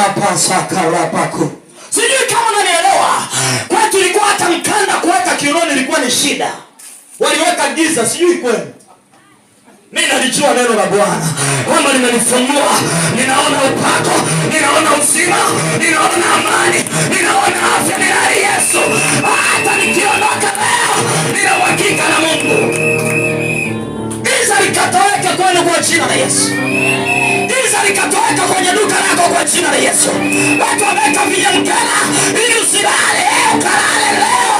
Rapasakarapaku. Sijui kama unanielewa. Kwetu ilikuwa hata mkanda kuweka kiunoni ilikuwa ni shida. Waliweka giza, sijui kwenu. Mimi nalijua neno la Bwana kwamba limenifungua. Ninaona upako, ninaona uzima, ninaona amani, ninaona afya ndani ya Yesu. Hata nikiondoka leo, nina uhakika na Mungu. Giza likatoweka kwenu kwa jina la Yesu. Giza likatoweka kwenye duka lako kwa jina la Yesu. Watu wameweka vinyamkela ili usilale, ukalale leo.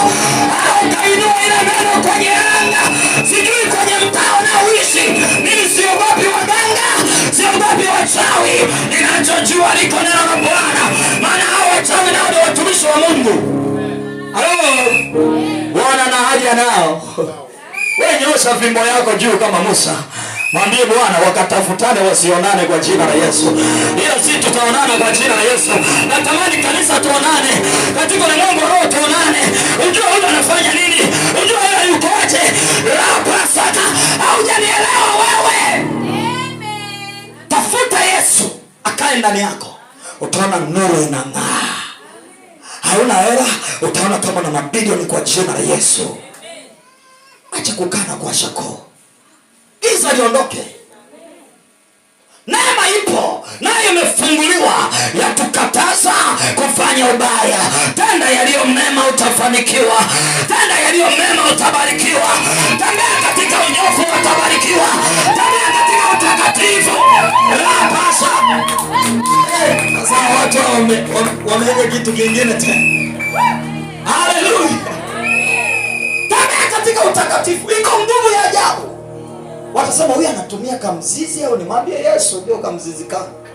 Au kainua ile neno kwenye anga. Sijui kwenye mtaa unaoishi. Mimi siogopi waganga, siogopi wachawi. Ninachojua liko neno la Bwana. Maana hao wachawi nao ni watumishi wa Mungu. Halo. Bwana na haja nao. Wewe nyosha fimbo yako juu kama Musa. Mwambie Bwana wakatafutane wasionane kwa jina la Yesu. Ila sisi tutaonana kwa jina la Yesu. Natamani kanisa tuonane. Katika ulimwengu wa roho tuonane. Unjua huyu anafanya nini? Unjua yeye yukoje? Rapasaka. Haujanielewa wewe. Amen. Tafuta Yesu akae ndani yako. Utaona nuru inang'aa. Hauna hela, utaona kama na mabilioni kwa jina la Yesu. Acha kukana kwa shako. Giza liondoke. Neema ipo, nayo imefunguliwa ya tukataza kufanya ubaya. Tenda yaliyo mema utafanikiwa. Tenda yaliyo mema utabarikiwa. Tembea katika unyofu utabarikiwa. Tembea katika utakatifu. Rapasa. Sasa watu wameweka kitu kingine tena. Haleluya. Tembea katika utakatifu. Iko nguvu ya ajabu. Watasema huyu anatumia kamzizi au nimwambie Yesu ndio kamzizi kangu.